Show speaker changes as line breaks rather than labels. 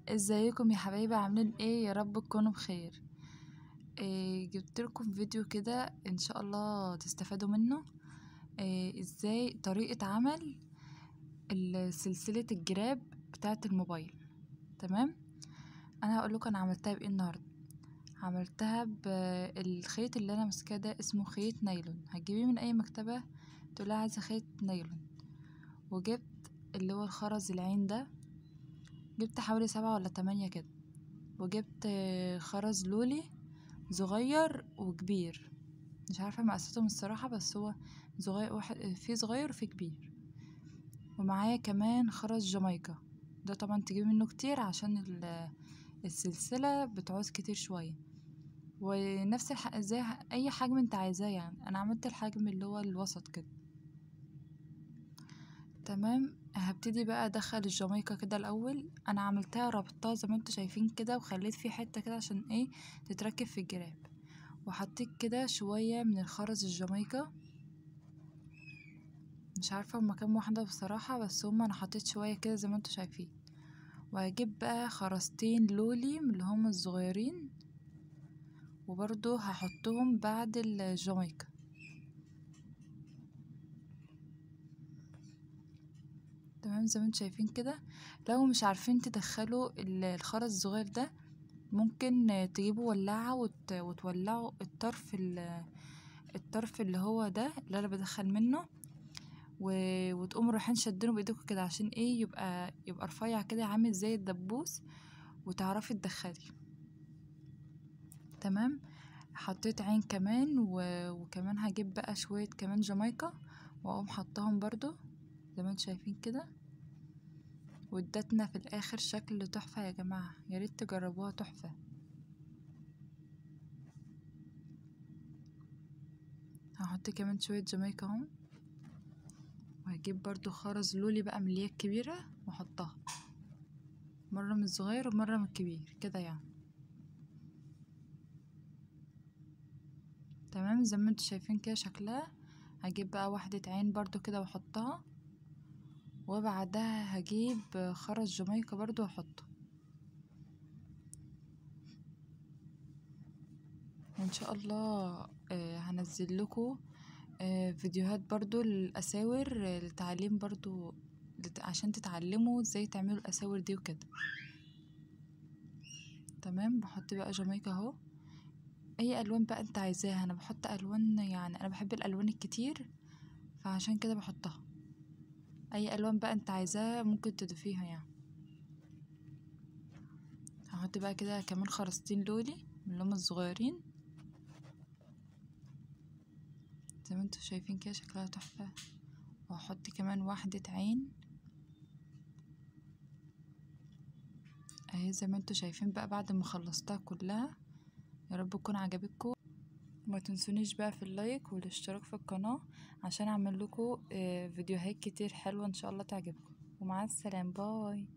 ازيكم يا حبايبي؟ عاملين ايه؟ يا رب تكونوا بخير. جبت لكم فيديو كده ان شاء الله تستفادوا منه. ازاي طريقة عمل سلسلة الجراب بتاعة الموبايل. تمام. انا هقول لكم انا عملتها بايه النهارده. عملتها بالخيط اللي انا ماسكاه ده، اسمه خيط نايلون. هتجيبيه من اي مكتبة تقولها عايزة خيط نايلون. وجبت اللي هو الخرز العين ده، جبت حوالي 7 ولا 8 كده. وجبت خرز لولي صغير وكبير، مش عارفة مقاساتهم الصراحة، بس هو صغير، واحد في صغير وفي كبير. ومعايا كمان خرز جامايكا، ده طبعا تجيب منه كتير عشان السلسلة بتعوز كتير شوية. ونفس زي اي حجم انت عايزاه، يعني انا عملت الحجم اللي هو الوسط كده. تمام. هبتدي بقى ادخل الجامايكا كده الاول. انا عملتها ربطتها زي ما انتوا شايفين كده، وخليت فيه حتة كده عشان ايه تتركب في الجراب. وحطيت كده شوية من الخرز الجامايكا، مش عارفة هما كام واحدة بصراحة، بس هما انا حطيت شوية كده زي ما انتوا شايفين. وهجيب بقى خرزتين لولي من اللي هما الصغيرين، وبرضو هحطهم بعد الجامايكا. تمام زي ما انتوا شايفين كده. لو مش عارفين تدخلوا الخرز الصغير ده، ممكن تجيبوا ولاعة وتولعوا الطرف اللي هو ده اللي انا بدخل منه، وتقوموا رايحين شدينه بايديكوا كده عشان ايه يبقى رفيع كده عامل زي الدبوس، وتعرفي تدخلي. تمام. حطيت عين كمان وكمان هجيب بقى شوية كمان جامايكا، واقوم حطاهم برضو زي ما انتوا شايفين كده. وادتنا في الاخر شكل تحفة يا جماعة، يا ريت تجربوها، تحفة. هحط كمان شوية جامايكا اهم. وهجيب برضو خرز لولي بقى من اللي هي الكبيرة، واحطها مرة من الصغير ومرة من الكبير كده يعني. تمام زي ما انتوا شايفين كده شكلها. هجيب بقى واحدة عين برضو كده واحطها، وبعدها هجيب خرز جامايكا برضو واحطه. وان شاء الله هنزل لكم فيديوهات برضو للأساور، للتعليم برضو، عشان تتعلموا ازاي تعملوا الأساور دي وكده. تمام. بحط بقى جامايكا اهو، اي الوان بقى انت عايزاها. انا بحط الوان، يعني انا بحب الالوان الكتير، فعشان كده بحطها. اي الوان بقى انت عايزاها ممكن تضيفيها يعني. هحط بقى كده كمان خرزتين لولي من اللي هما الصغيرين زي ما انتوا شايفين كده شكلها تحفة. وهحط كمان واحدة عين اهي زي ما انتوا شايفين بقى بعد ما خلصتها كلها. يا رب تكون عجبتكم. وما تنسونيش بقى في اللايك والاشتراك في القناة، عشان اعمل لكم فيديوهات كتير حلوة ان شاء الله تعجبكم. ومع السلامة، باي.